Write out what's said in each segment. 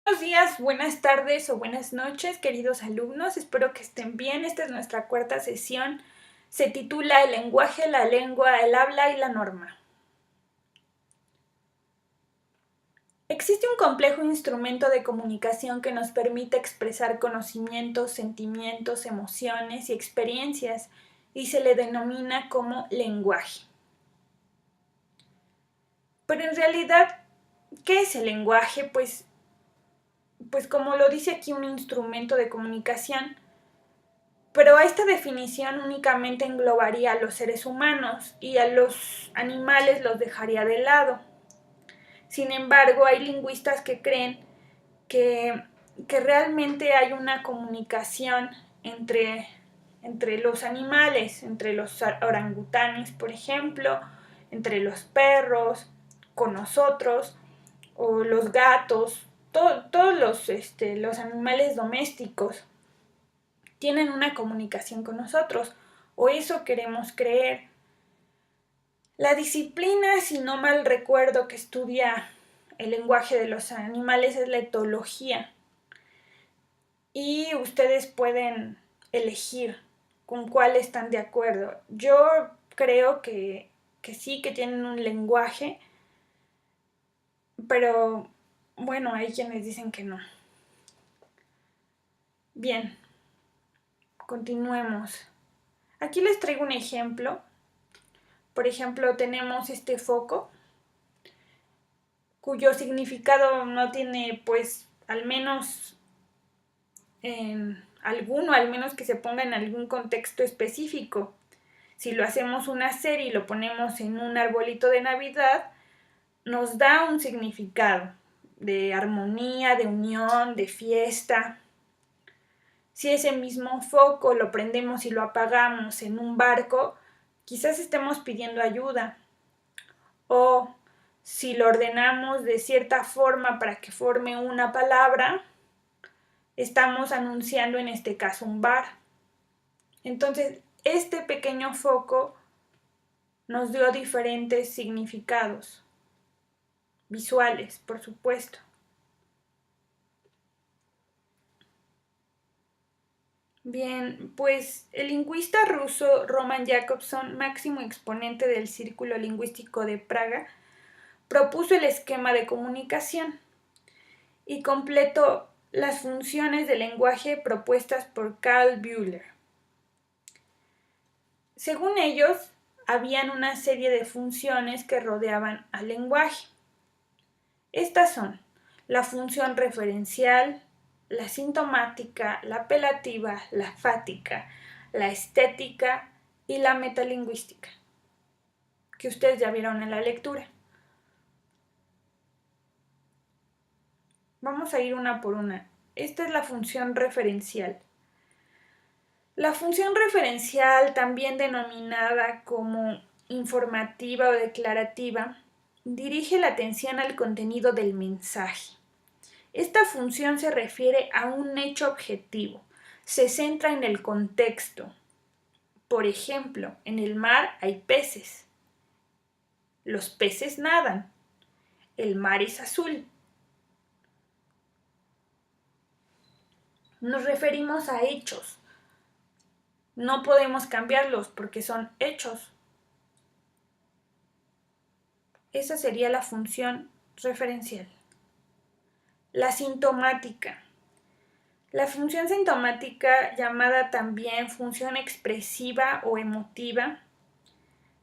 Buenos días, buenas tardes o buenas noches, queridos alumnos. Espero que estén bien. Esta es nuestra cuarta sesión. Se titula El lenguaje, la lengua, el habla y la norma. Existe un complejo instrumento de comunicación que nos permite expresar conocimientos, sentimientos, emociones y experiencias, y se le denomina como lenguaje. Pero en realidad, ¿qué es el lenguaje? Pues como lo dice aquí, un instrumento de comunicación. Pero esta definición únicamente englobaría a los seres humanos y a los animales los dejaría de lado. Sin embargo, hay lingüistas que creen que, que realmente hay una comunicación entre los animales, entre los orangutanes, por ejemplo, entre los perros, con nosotros, o los gatos, todos los animales domésticos tienen una comunicación con nosotros, o eso queremos creer. La disciplina, si no mal recuerdo, que estudia el lenguaje de los animales es la etología. Y ustedes pueden elegir con cuál están de acuerdo. Yo creo que sí, que tienen un lenguaje, pero bueno, hay quienes dicen que no. Bien, continuemos. Aquí les traigo un ejemplo. Por ejemplo, tenemos este foco, cuyo significado no tiene, pues, al menos alguno, al menos que se ponga en algún contexto específico. Si lo hacemos una serie y lo ponemos en un arbolito de Navidad, nos da un significado de armonía, de unión, de fiesta. Si ese mismo foco lo prendemos y lo apagamos en un barco, quizás estemos pidiendo ayuda. O si lo ordenamos de cierta forma para que forme una palabra, estamos anunciando en este caso un bar. Entonces, este pequeño foco nos dio diferentes significados visuales, por supuesto. Bien, pues el lingüista ruso Roman Jakobson, máximo exponente del Círculo Lingüístico de Praga, propuso el esquema de comunicación y completó las funciones del lenguaje propuestas por Karl Bühler. Según ellos, habían una serie de funciones que rodeaban al lenguaje. Estas son la función referencial, la sintomática, la apelativa, la fática, la estética y la metalingüística, que ustedes ya vieron en la lectura. Vamos a ir una por una. Esta es la función referencial. La función referencial, también denominada como informativa o declarativa, dirige la atención al contenido del mensaje. Esta función se refiere a un hecho objetivo, se centra en el contexto. Por ejemplo, en el mar hay peces. Los peces nadan. El mar es azul. Nos referimos a hechos. No podemos cambiarlos porque son hechos. Esa sería la función referencial. La sintomática. La función sintomática, llamada también función expresiva o emotiva,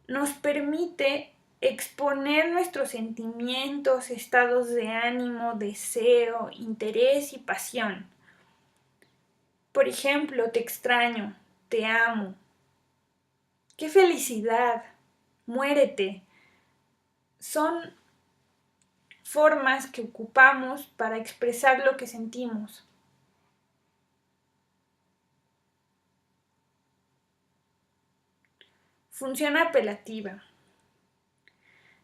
nos permite exponer nuestros sentimientos, estados de ánimo, deseo, interés y pasión. Por ejemplo, te extraño, te amo, qué felicidad, muérete. Son formas que ocupamos para expresar lo que sentimos. Función apelativa,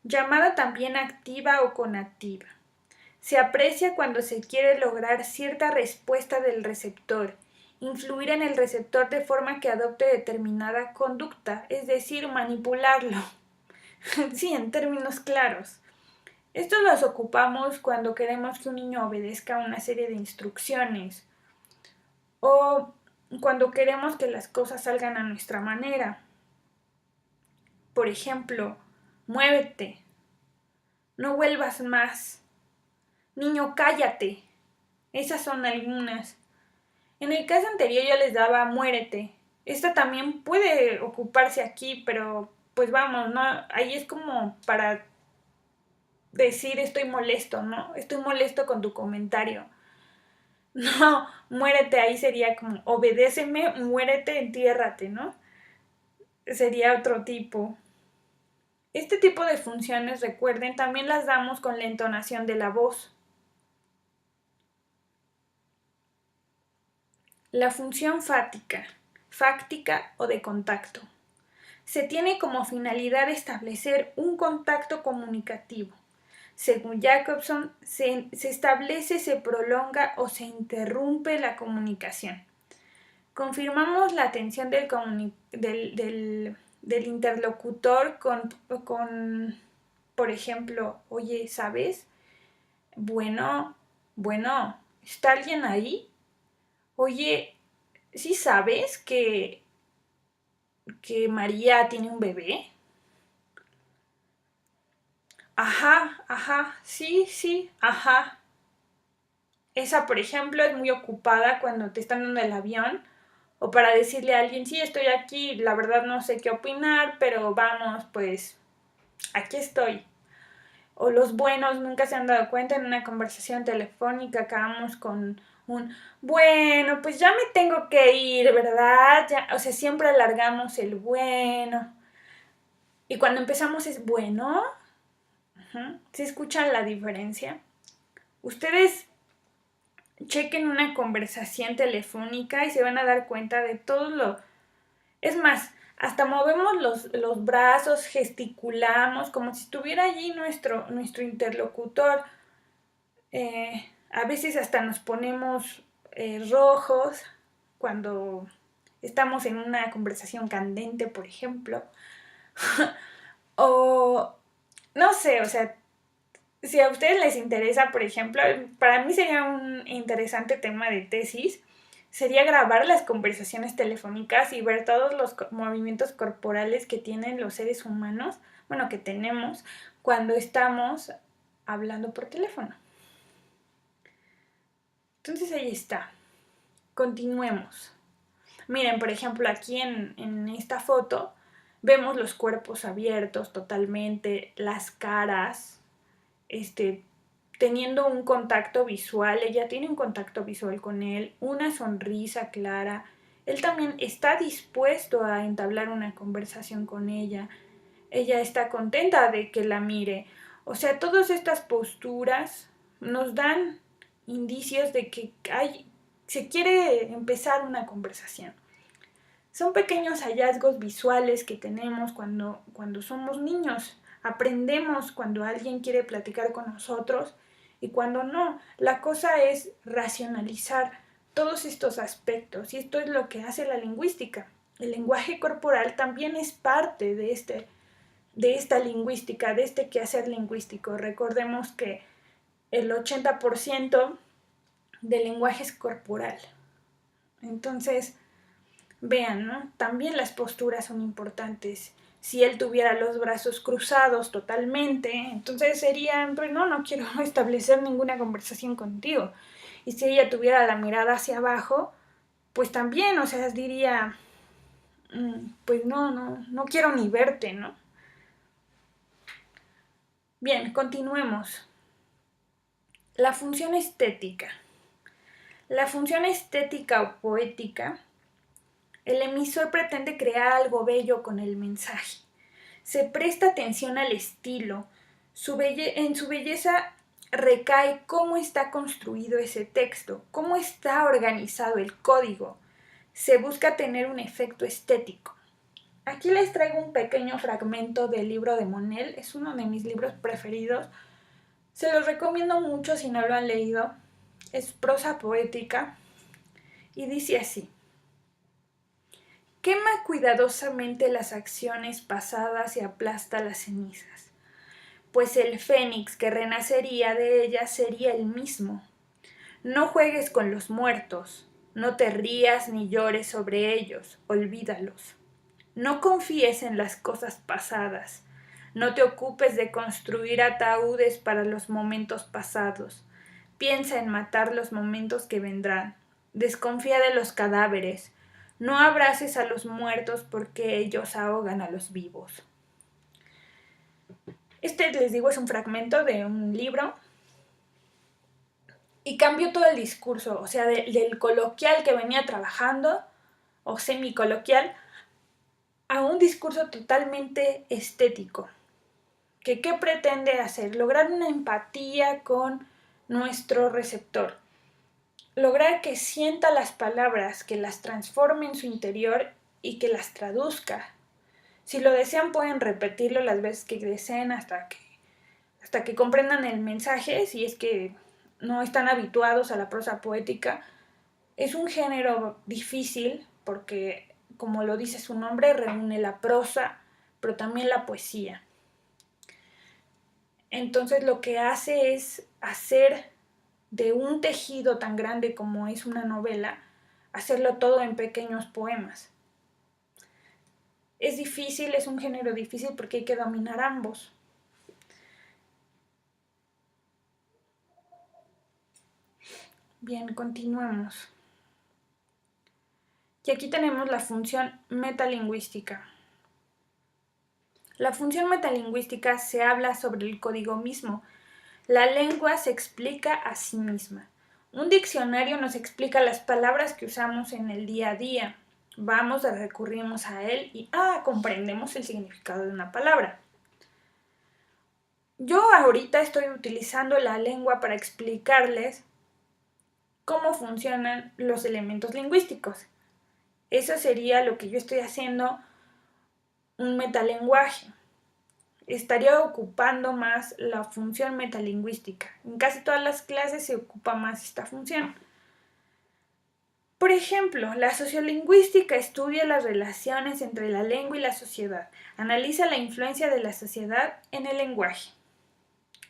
llamada también activa o conactiva. Se aprecia cuando se quiere lograr cierta respuesta del receptor, influir en el receptor de forma que adopte determinada conducta, es decir, manipularlo. Sí, en términos claros. Estos los ocupamos cuando queremos que un niño obedezca una serie de instrucciones o cuando queremos que las cosas salgan a nuestra manera. Por ejemplo, muévete, no vuelvas más, niño, cállate. Esas son algunas. En el caso anterior yo les daba muérete. Esta también puede ocuparse aquí, pero pues vamos, ¿no? Ahí es como para decir estoy molesto, ¿no? Estoy molesto con tu comentario. No, muérete ahí sería como obedéceme, muérete, entiérrate, ¿no? Sería otro tipo. Este tipo de funciones, recuerden, también las damos con la entonación de la voz. La función fáctica o de contacto. Se tiene como finalidad establecer un contacto comunicativo. Según Jacobson, se establece, se prolonga o se interrumpe la comunicación. Confirmamos la atención del interlocutor con, por ejemplo, oye, ¿sabes? Bueno, ¿está alguien ahí? Oye, ¿sí sabes que María tiene un bebé? Ajá, sí, ajá. Esa, por ejemplo, es muy ocupada cuando te están dando el avión o para decirle a alguien, sí, estoy aquí, la verdad no sé qué opinar, pero vamos, pues aquí estoy. O los buenos nunca se han dado cuenta en una conversación telefónica acabamos con un bueno, pues ya me tengo que ir, ¿verdad? Ya, o sea, siempre alargamos el bueno. Y cuando empezamos es bueno. ¿Sí escuchan la diferencia? Ustedes chequen una conversación telefónica y se van a dar cuenta de todo lo... Es más, hasta movemos los brazos, gesticulamos, como si estuviera allí nuestro interlocutor. A veces hasta nos ponemos rojos cuando estamos en una conversación candente, por ejemplo. O no sé, o sea, si a ustedes les interesa, por ejemplo, para mí sería un interesante tema de tesis, sería grabar las conversaciones telefónicas y ver todos los movimientos corporales que tienen los seres humanos, bueno, que tenemos cuando estamos hablando por teléfono. Entonces ahí está. Continuemos. Miren, por ejemplo, aquí en esta foto vemos los cuerpos abiertos totalmente, las caras, teniendo un contacto visual, ella tiene un contacto visual con él, una sonrisa clara, él también está dispuesto a entablar una conversación con ella está contenta de que la mire, o sea, todas estas posturas nos dan indicios de que se quiere empezar una conversación. Son pequeños hallazgos visuales que tenemos cuando somos niños. Aprendemos cuando alguien quiere platicar con nosotros y cuando no. La cosa es racionalizar todos estos aspectos y esto es lo que hace la lingüística. El lenguaje corporal también es parte de esta lingüística, de este quehacer lingüístico. Recordemos que el 80% del lenguaje es corporal. Entonces, vean, ¿no? También las posturas son importantes. Si él tuviera los brazos cruzados totalmente, entonces sería, pues no quiero establecer ninguna conversación contigo. Y si ella tuviera la mirada hacia abajo, pues también, o sea, diría, pues no quiero ni verte, ¿no? Bien, continuemos. La función estética. La función estética o poética, el emisor pretende crear algo bello con el mensaje. Se presta atención al estilo. En su belleza recae cómo está construido ese texto, cómo está organizado el código. Se busca tener un efecto estético. Aquí les traigo un pequeño fragmento del libro de Monel, es uno de mis libros preferidos. Se los recomiendo mucho si no lo han leído. Es prosa poética y dice así: quema cuidadosamente las acciones pasadas y aplasta las cenizas. pues el fénix que renacería de ella sería el mismo. No juegues con los muertos, no te rías ni llores sobre ellos, olvídalos. No confíes en las cosas pasadas, no te ocupes de construir ataúdes para los momentos pasados. Piensa en matar los momentos que vendrán. Desconfía de los cadáveres. No abraces a los muertos porque ellos ahogan a los vivos. Este, les digo, es un fragmento de un libro y cambió todo el discurso, o sea, del coloquial que venía trabajando, o semicoloquial, a un discurso totalmente estético. ¿Qué pretende hacer? Lograr una empatía con nuestro receptor. Lograr que sienta las palabras, que las transforme en su interior y que las traduzca. Si lo desean pueden repetirlo las veces que deseen hasta que comprendan el mensaje, si es que no están habituados a la prosa poética. Es un género difícil porque, como lo dice su nombre, reúne la prosa, pero también la poesía. Entonces lo que hace es hacer de un tejido tan grande como es una novela, hacerlo todo en pequeños poemas. Es difícil, es un género difícil porque hay que dominar ambos. Bien, continuemos. Y aquí tenemos la función metalingüística. La función metalingüística se habla sobre el código mismo. La lengua se explica a sí misma. Un diccionario nos explica las palabras que usamos en el día a día. Vamos, recurrimos a él y comprendemos el significado de una palabra. Yo ahorita estoy utilizando la lengua para explicarles cómo funcionan los elementos lingüísticos. Eso sería lo que yo estoy haciendo, un metalenguaje. Estaría ocupando más la función metalingüística. En casi todas las clases se ocupa más esta función. Por ejemplo, la sociolingüística estudia las relaciones entre la lengua y la sociedad. Analiza la influencia de la sociedad en el lenguaje.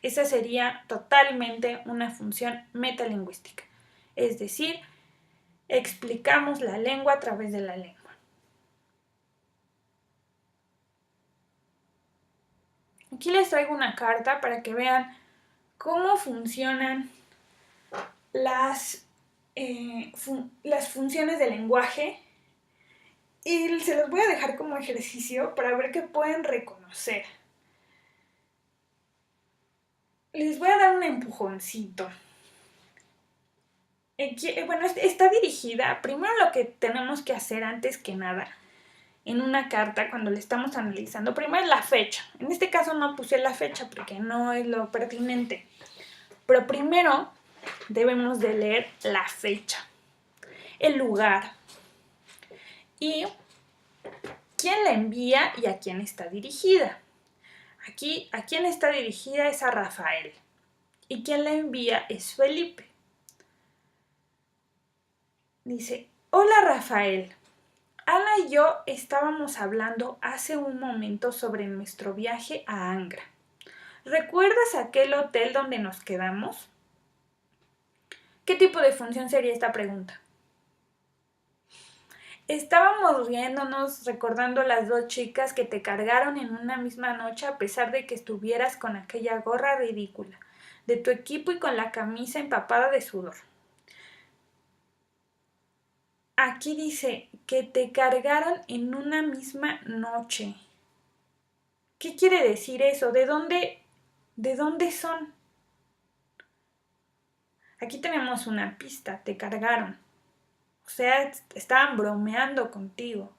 Esa sería totalmente una función metalingüística. Es decir, explicamos la lengua a través de la lengua. Aquí les traigo una carta para que vean cómo funcionan las funciones del lenguaje y se los voy a dejar como ejercicio para ver qué pueden reconocer. Les voy a dar un empujoncito. Bueno, está dirigida, primero lo que tenemos que hacer antes que nada en una carta cuando le estamos analizando, primero la fecha. En este caso no puse la fecha porque no es lo pertinente, pero primero debemos de leer la fecha, el lugar y quién la envía y a quién está dirigida. Aquí, a quién está dirigida es a Rafael y quien la envía es Felipe. Dice, hola Rafael, Ana y yo estábamos hablando hace un momento sobre nuestro viaje a Angra. ¿Recuerdas aquel hotel donde nos quedamos? ¿Qué tipo de función sería esta pregunta? Estábamos riéndonos, recordando las dos chicas que te cargaron en una misma noche a pesar de que estuvieras con aquella gorra ridícula de tu equipo y con la camisa empapada de sudor. Aquí dice que te cargaron en una misma noche. ¿Qué quiere decir eso? ¿De dónde son? Aquí tenemos una pista, te cargaron. O sea, estaban bromeando contigo.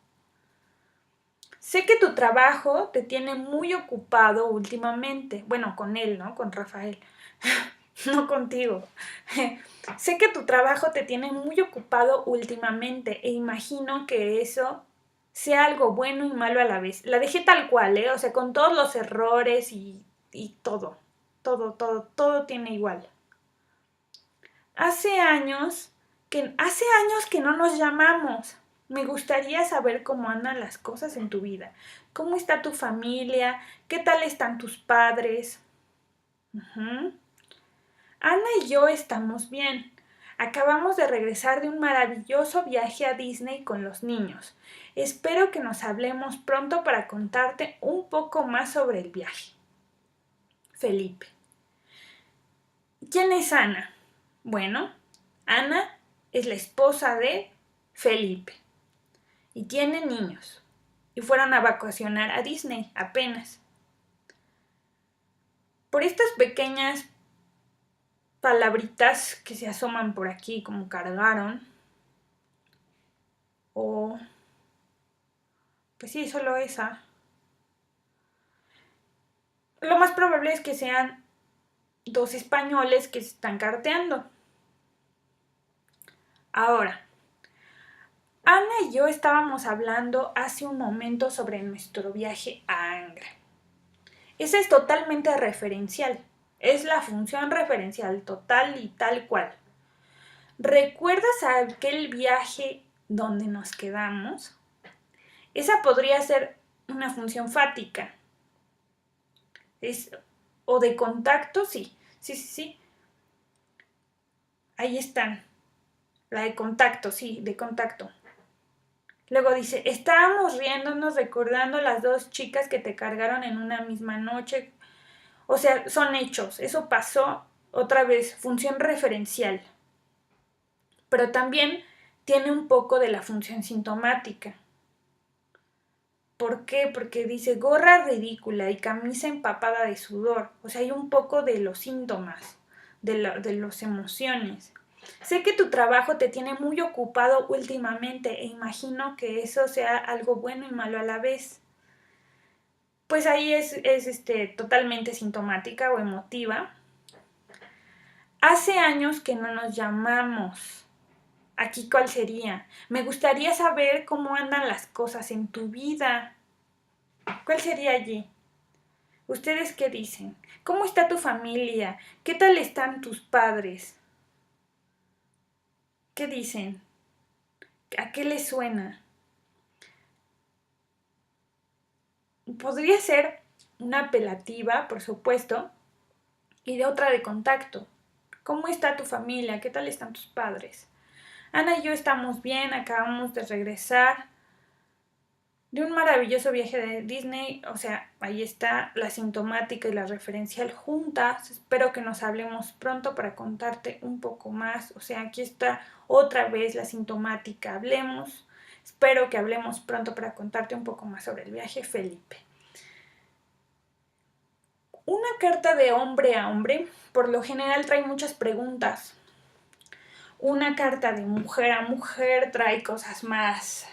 Sé que tu trabajo te tiene muy ocupado últimamente. Bueno, con él, ¿no? Con Rafael. No contigo. Sé que tu trabajo te tiene muy ocupado últimamente e imagino que eso sea algo bueno y malo a la vez. La dejé tal cual, ¿eh? O sea, con todos los errores y todo. Todo tiene igual. Hace años que no nos llamamos. Me gustaría saber cómo andan las cosas en tu vida. ¿Cómo está tu familia? ¿Qué tal están tus padres? Ujú. Ana y yo estamos bien. Acabamos de regresar de un maravilloso viaje a Disney con los niños. Espero que nos hablemos pronto para contarte un poco más sobre el viaje. Felipe. ¿Quién es Ana? Bueno, Ana es la esposa de Felipe y tiene niños. Y fueron a vacacionar a Disney apenas. Por estas pequeñas palabritas que se asoman por aquí como cargaron, o pues sí, solo esa. Lo más probable es que sean dos españoles que se están carteando. Ahora, Ana y yo estábamos hablando hace un momento sobre nuestro viaje a Angra. Esa es totalmente referencial. Es la función referencial total y tal cual. ¿Recuerdas aquel viaje donde nos quedamos? Esa podría ser una función fática. O de contacto, sí. Sí. Ahí están. La de contacto, sí, de contacto. Luego dice, estábamos riéndonos recordando las dos chicas que te cargaron en una misma noche. O sea, son hechos. Eso pasó otra vez, función referencial. Pero también tiene un poco de la función sintomática. ¿Por qué? Porque dice gorra ridícula y camisa empapada de sudor. O sea, hay un poco de los síntomas, de las emociones. Sé que tu trabajo te tiene muy ocupado últimamente e imagino que eso sea algo bueno y malo a la vez. Pues ahí es totalmente sintomática o emotiva. Hace años que no nos llamamos. Aquí cuál sería. Me gustaría saber cómo andan las cosas en tu vida. ¿Cuál sería allí? ¿Ustedes qué dicen? ¿Cómo está tu familia? ¿Qué tal están tus padres? ¿Qué dicen? ¿A qué les suena? Podría ser una apelativa, por supuesto, y de otra de contacto. ¿Cómo está tu familia? ¿Qué tal están tus padres? Ana y yo estamos bien, acabamos de regresar de un maravilloso viaje de Disney. O sea, ahí está la sintomática y la referencial juntas. Espero que nos hablemos pronto para contarte un poco más. O sea, aquí está otra vez la sintomática. Hablemos. Espero que hablemos pronto para contarte un poco más sobre el viaje, Felipe. Una carta de hombre a hombre por lo general trae muchas preguntas. Una carta de mujer a mujer trae cosas más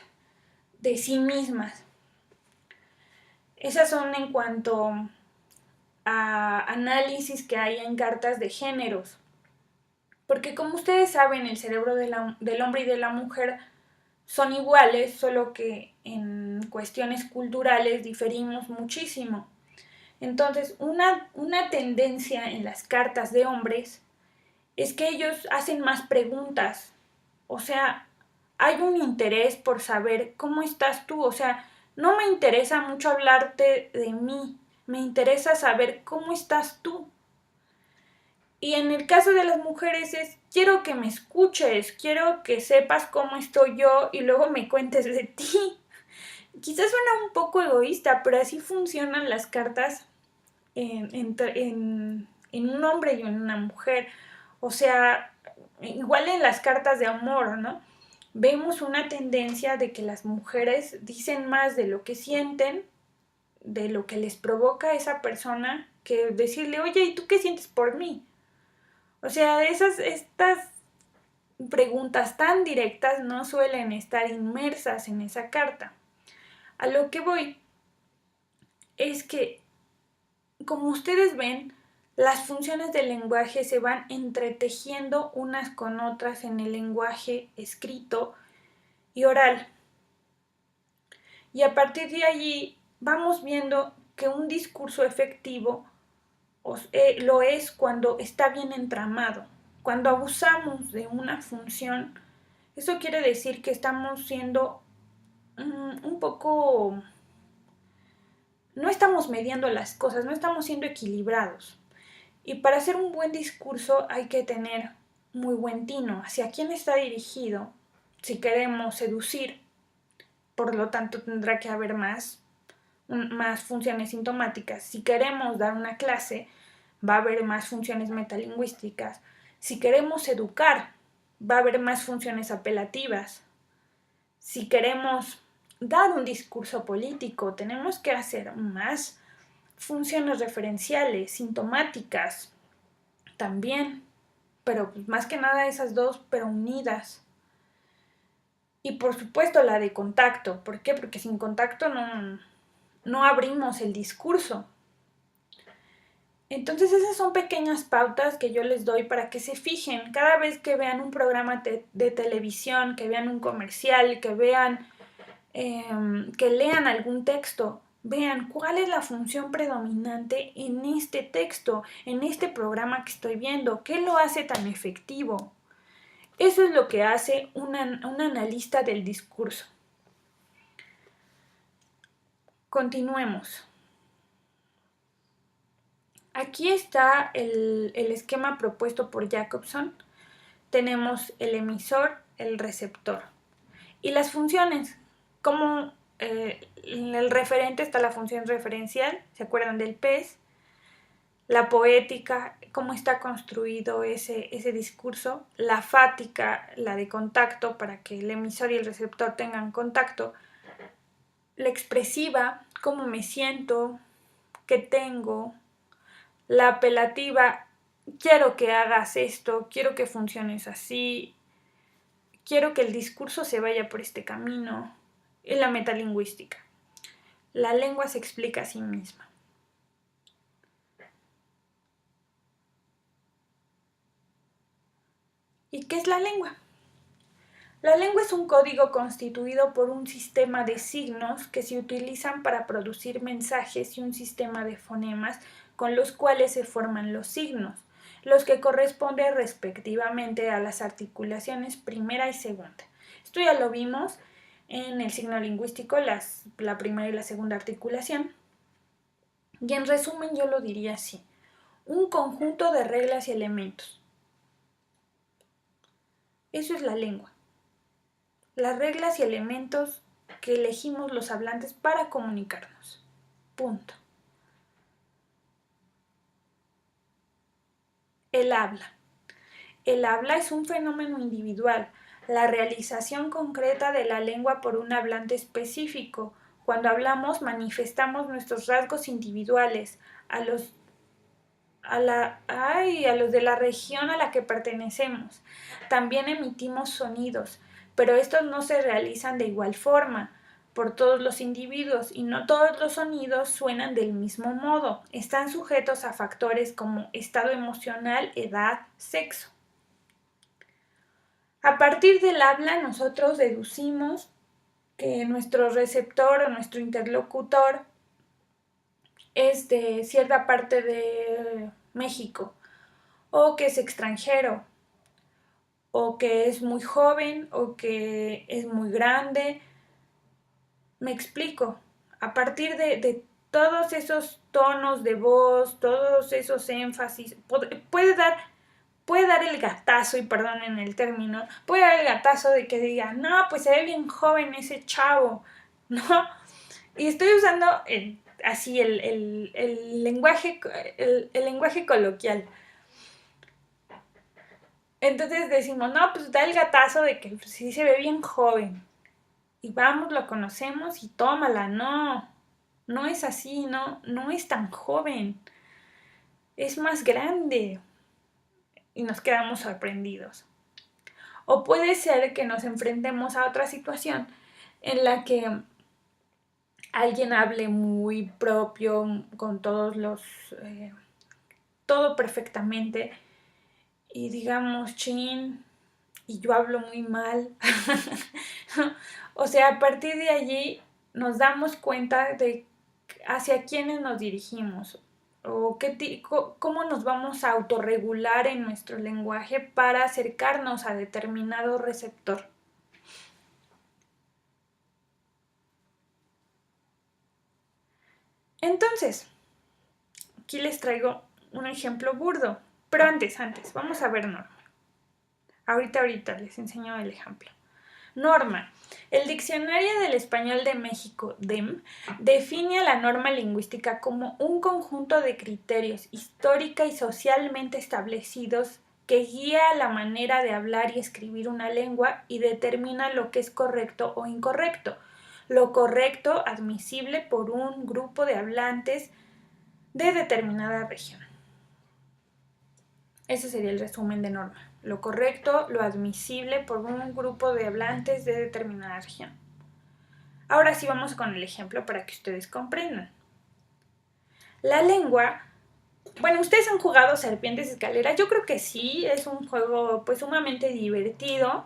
de sí mismas. Esas son en cuanto a análisis que hay en cartas de géneros. Porque como ustedes saben, el cerebro del hombre y de la mujer son iguales, solo que en cuestiones culturales diferimos muchísimo. Entonces, una tendencia en las cartas de hombres es que ellos hacen más preguntas. O sea, hay un interés por saber cómo estás tú. O sea, no me interesa mucho hablarte de mí, me interesa saber cómo estás tú. Y en el caso de las mujeres es, quiero que me escuches, quiero que sepas cómo estoy yo y luego me cuentes de ti. Quizás suena un poco egoísta, pero así funcionan las cartas en un hombre y en una mujer. O sea, igual en las cartas de amor, ¿no? Vemos una tendencia de que las mujeres dicen más de lo que sienten, de lo que les provoca a esa persona, que decirle, oye, ¿y tú qué sientes por mí? O sea, estas preguntas tan directas no suelen estar inmersas en esa carta. A lo que voy es que, como ustedes ven, las funciones del lenguaje se van entretejiendo unas con otras en el lenguaje escrito y oral. Y a partir de allí vamos viendo que un discurso efectivo lo es cuando está bien entramado. Cuando abusamos de una función, eso quiere decir que estamos siendo un poco... No estamos midiendo las cosas, no estamos siendo equilibrados. Y para hacer un buen discurso hay que tener muy buen tino. ¿Hacia quién está dirigido? Si queremos seducir, por lo tanto tendrá que haber más funciones sintomáticas. Si queremos dar una clase, va a haber más funciones metalingüísticas. Si queremos educar, va a haber más funciones apelativas. Si queremos dar un discurso político, tenemos que hacer más funciones referenciales, sintomáticas, también, pero más que nada esas dos, pero unidas. Y por supuesto la de contacto. ¿Por qué? Porque sin contacto no abrimos el discurso. Entonces esas son pequeñas pautas que yo les doy para que se fijen cada vez que vean un programa de televisión, que vean un comercial, que vean, que lean algún texto. Vean cuál es la función predominante en este texto, en este programa que estoy viendo, qué lo hace tan efectivo. Eso es lo que hace un analista del discurso. Continuemos. Aquí está el esquema propuesto por Jacobson. Tenemos el emisor, el receptor. Y las funciones, como en el referente está la función referencial, ¿se acuerdan del pez? La poética, cómo está construido ese discurso, la fática, la de contacto, para que el emisor y el receptor tengan contacto, la expresiva, cómo me siento, qué tengo, la apelativa, quiero que hagas esto, quiero que funciones así, quiero que el discurso se vaya por este camino, y la metalingüística. La lengua se explica a sí misma. ¿Y qué es la lengua? La lengua es un código constituido por un sistema de signos que se utilizan para producir mensajes y un sistema de fonemas con los cuales se forman los signos, los que corresponden respectivamente a las articulaciones primera y segunda. Esto ya lo vimos en el signo lingüístico, la primera y la segunda articulación. Y en resumen yo lo diría así: un conjunto de reglas y elementos. Eso es la lengua. Las reglas y elementos que elegimos los hablantes para comunicarnos. Punto. El habla. El habla es un fenómeno individual, la realización concreta de la lengua por un hablante específico. Cuando hablamos manifestamos nuestros rasgos individuales a los de la región a la que pertenecemos. También emitimos sonidos, pero estos no se realizan de igual forma por todos los individuos y no todos los sonidos suenan del mismo modo. Están sujetos a factores como estado emocional, edad, sexo. A partir del habla nosotros deducimos que nuestro receptor o nuestro interlocutor es de cierta parte de México, o que es extranjero, o que es muy joven, o que es muy grande. Me explico. A partir de todos esos tonos de voz, todos esos énfasis, puede dar el gatazo, y perdonen el término, puede dar el gatazo de que diga, no, pues se ve bien joven ese chavo, ¿no? Y estoy usando así el lenguaje coloquial. Entonces decimos, no, pues da el gatazo de que pues, sí se ve bien joven. Y vamos, lo conocemos y tómala. No, no es así, no es tan joven. Es más grande. Y nos quedamos sorprendidos. O puede ser que nos enfrentemos a otra situación en la que alguien hable muy propio, con todo perfectamente, y digamos, chin, y yo hablo muy mal. O sea, a partir de allí nos damos cuenta de hacia quiénes nos dirigimos o cómo nos vamos a autorregular en nuestro lenguaje para acercarnos a determinado receptor. Entonces, aquí les traigo un ejemplo burdo. Pero antes, vamos a ver norma. Ahorita les enseño el ejemplo. Norma. El Diccionario del Español de México, DEM, define a la norma lingüística como un conjunto de criterios histórica y socialmente establecidos que guía la manera de hablar y escribir una lengua y determina lo que es correcto o incorrecto. Lo correcto, admisible por un grupo de hablantes de determinada región. Ese sería el resumen de norma. Lo correcto, lo admisible por un grupo de hablantes de determinada región. Ahora sí vamos con el ejemplo para que ustedes comprendan. La lengua, bueno, ¿ustedes han jugado Serpientes Escaleras? Yo creo que sí, es un juego pues sumamente divertido.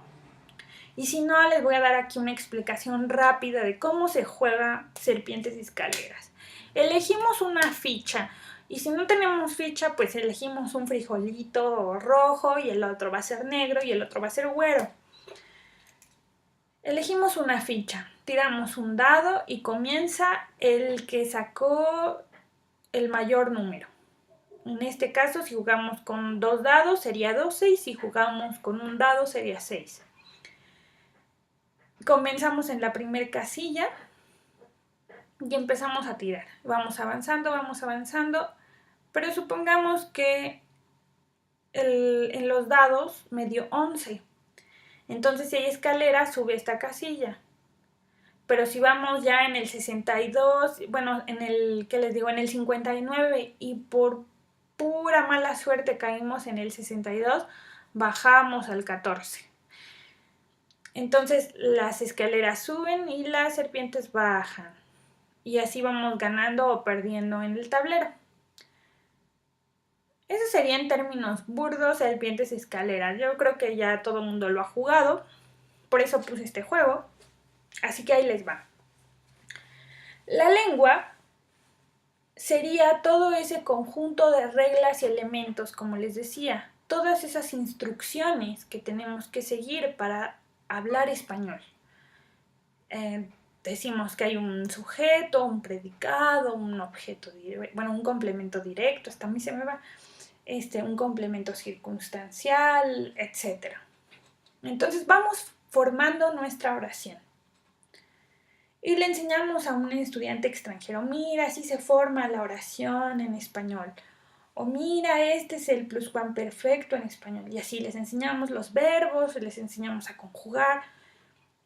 Y si no, les voy a dar aquí una explicación rápida de cómo se juega Serpientes Escaleras. Elegimos una ficha. Y si no tenemos ficha, pues elegimos un frijolito rojo y el otro va a ser negro y el otro va a ser güero. Elegimos una ficha, tiramos un dado y comienza el que sacó el mayor número. En este caso, si jugamos con 2 dados sería 12 y si jugamos con un dado sería 6. Comenzamos en la primera casilla y empezamos a tirar. Vamos avanzando, pero supongamos que en los dados me dio 11. Entonces, si hay escalera, sube esta casilla. Pero si vamos ya en el 62, bueno, en el, ¿qué les digo? En el 59 y por pura mala suerte caímos en el 62, bajamos al 14. Entonces las escaleras suben y las serpientes bajan. Y así vamos ganando o perdiendo en el tablero. Eso sería en términos burdos, serpientes escaleras. Yo creo que ya todo el mundo lo ha jugado. Por eso puse este juego. Así que ahí les va. La lengua sería todo ese conjunto de reglas y elementos, como les decía. Todas esas instrucciones que tenemos que seguir para hablar español. Decimos que hay un sujeto, un predicado, un objeto, bueno, un complemento directo, hasta a mí se me va, un complemento circunstancial, etc. Entonces vamos formando nuestra oración. Y le enseñamos a un estudiante extranjero, mira, así se forma la oración en español. O mira, este es el pluscuamperfecto en español. Y así les enseñamos los verbos, les enseñamos a conjugar.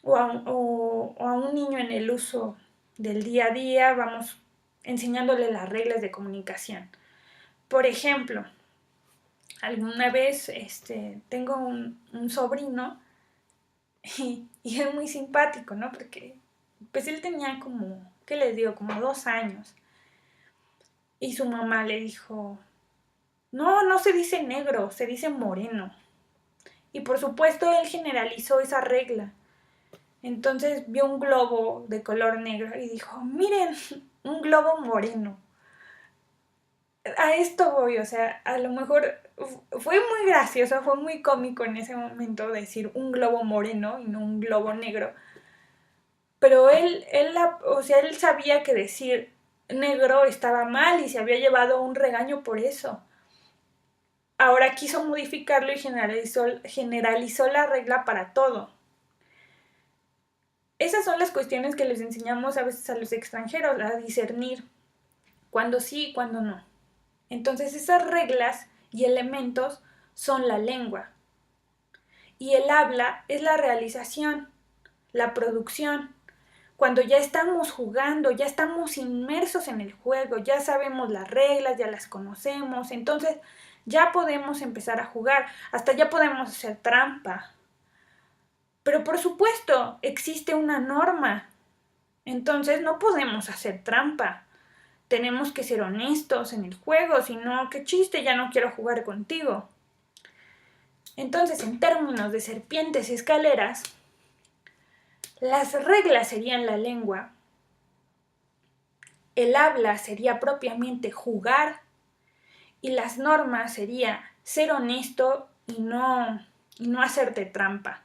O a un niño en el uso del día a día, vamos enseñándole las reglas de comunicación. Por ejemplo, alguna vez tengo un sobrino y es muy simpático, ¿no? Porque pues él tenía como, ¿qué les digo? Como 2 años. Y su mamá le dijo, no se dice negro, se dice moreno. Y por supuesto él generalizó esa regla. Entonces vio un globo de color negro y dijo, miren, un globo moreno. A esto voy, o sea, a lo mejor fue muy gracioso, fue muy cómico en ese momento decir un globo moreno y no un globo negro. Pero él sabía que decir negro estaba mal y se había llevado un regaño por eso. Ahora quiso modificarlo y generalizó la regla para todo. Esas son las cuestiones que les enseñamos a veces a los extranjeros, a discernir cuándo sí y cuándo no. Entonces esas reglas y elementos son la lengua. Y el habla es la realización, la producción. Cuando ya estamos jugando, ya estamos inmersos en el juego, ya sabemos las reglas, ya las conocemos, entonces ya podemos empezar a jugar, hasta ya podemos hacer trampa. Pero por supuesto, existe una norma, entonces no podemos hacer trampa. Tenemos que ser honestos en el juego, si no, qué chiste, ya no quiero jugar contigo. Entonces, en términos de serpientes y escaleras, las reglas serían la lengua, el habla sería propiamente jugar y las normas sería ser honesto y no hacerte trampa.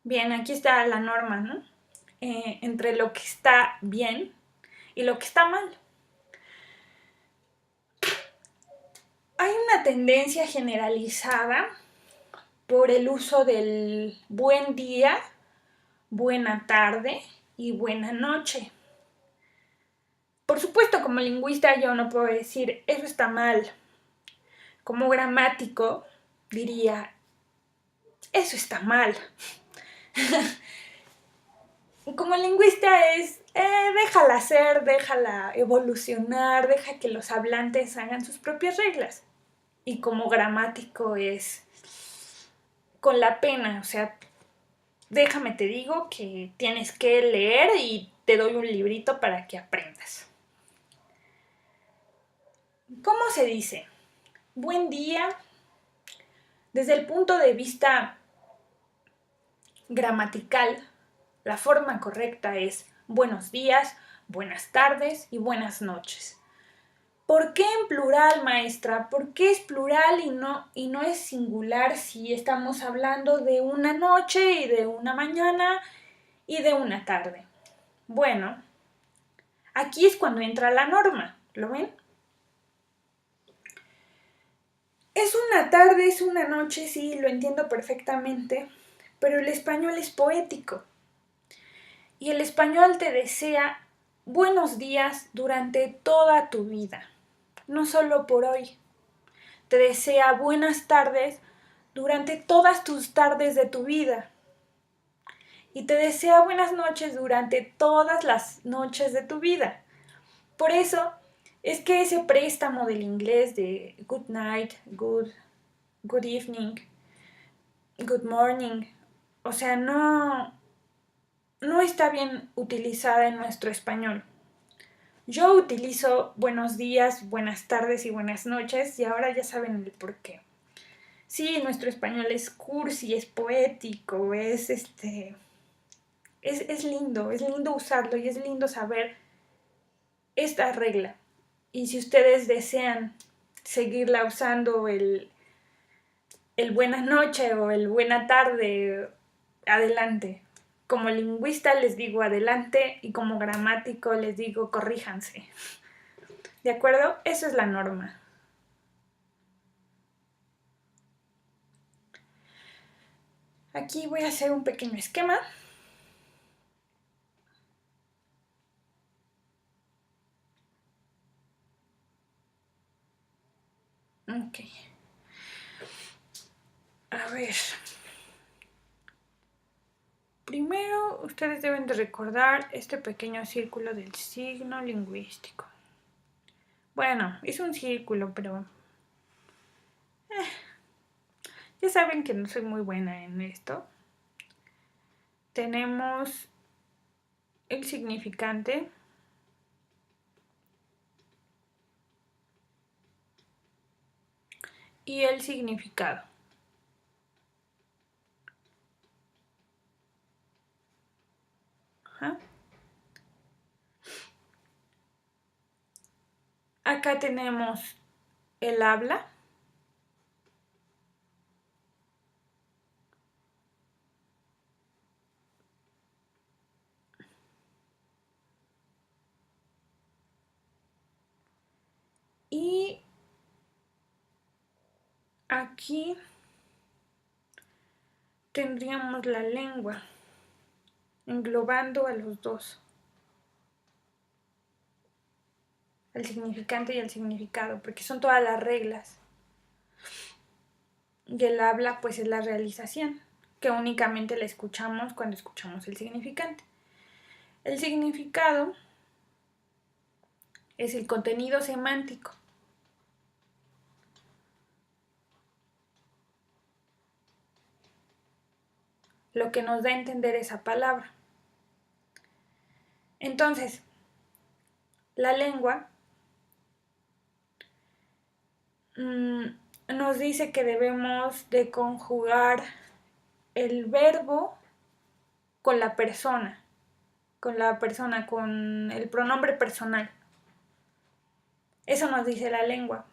Bien, aquí está la norma, ¿no? entre lo que está bien y lo que está mal. Hay una tendencia generalizada por el uso del buen día, buena tarde y buena noche. Por supuesto, como lingüista yo no puedo decir eso está mal. Como gramático diría eso está mal. Como lingüista es déjala ser, déjala evolucionar, deja que los hablantes hagan sus propias reglas. Y como gramático es con la pena, o sea, déjame te digo que tienes que leer y te doy un librito para que aprendas. ¿Cómo se dice? Buen día. Desde el punto de vista gramatical, la forma correcta es buenos días, buenas tardes y buenas noches. ¿Por qué en plural, maestra? ¿Por qué es plural y no es singular si estamos hablando de una noche y de una mañana y de una tarde? Bueno, aquí es cuando entra la norma, ¿lo ven? Es una tarde, es una noche, sí, lo entiendo perfectamente, pero el español es poético. Y el español te desea buenos días durante toda tu vida, no solo por hoy. Te desea buenas tardes durante todas tus tardes de tu vida. Y te desea buenas noches durante todas las noches de tu vida. Por eso es que ese préstamo del inglés de good night, good evening, good morning, o sea, no está bien utilizada en nuestro español. Yo utilizo buenos días, buenas tardes y buenas noches y ahora ya saben el por qué. Sí, nuestro español es cursi, es poético, es lindo usarlo y es lindo saber esta regla. Y si ustedes desean seguirla usando el buenas noches o el buena tarde, adelante. Como lingüista les digo adelante y como gramático les digo corríjanse. ¿De acuerdo? Eso es la norma. Aquí voy a hacer un pequeño esquema. Ok. A ver. Primero, ustedes deben de recordar este pequeño círculo del signo lingüístico. Bueno, es un círculo, pero ya saben que no soy muy buena en esto. Tenemos el significante, y el significado. Ajá. Acá tenemos el habla. Y aquí tendríamos la lengua, englobando a los dos, el significante y el significado, porque son todas las reglas. Y el habla pues es la realización, que únicamente la escuchamos cuando escuchamos el significante. El significado es el contenido semántico. Lo que nos da a entender esa palabra. Entonces, la lengua nos dice que debemos de conjugar el verbo con la persona, con el pronombre personal. Eso nos dice la lengua.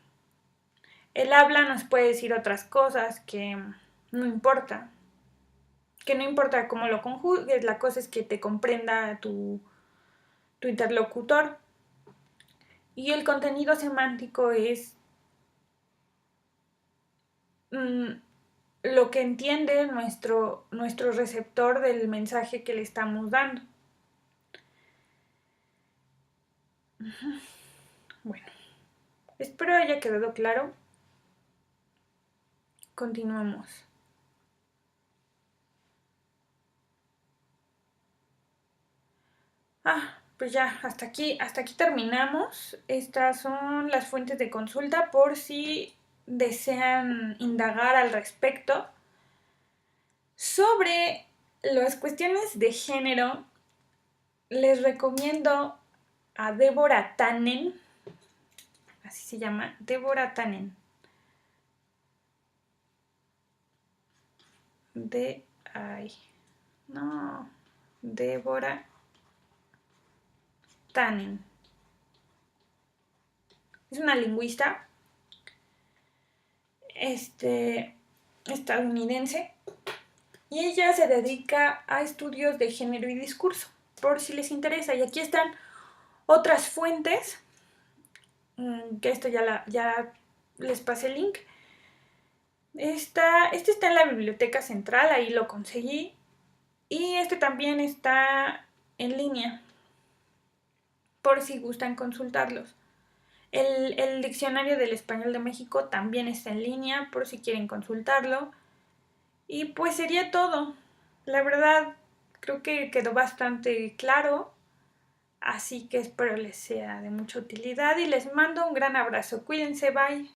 El habla nos puede decir otras cosas que no importa. que no importa cómo lo conjugues, la cosa es que te comprenda tu interlocutor. Y el contenido semántico es lo que entiende nuestro receptor del mensaje que le estamos dando. Bueno, espero haya quedado claro. Continuamos. Pues ya, hasta aquí terminamos. Estas son las fuentes de consulta por si desean indagar al respecto. Sobre las cuestiones de género, les recomiendo a Deborah Tannen, así se llama, Deborah Tannen. Deborah Tannen. Es una lingüista estadounidense y ella se dedica a estudios de género y discurso, por si les interesa. Y aquí están otras fuentes, que esto ya les pasé el link. Este está en la biblioteca central, ahí lo conseguí. Y este también está en línea, por si gustan consultarlos. El diccionario del español de México también está en línea, por si quieren consultarlo. Y pues sería todo. La verdad, creo que quedó bastante claro. Así que espero les sea de mucha utilidad y les mando un gran abrazo. Cuídense, bye.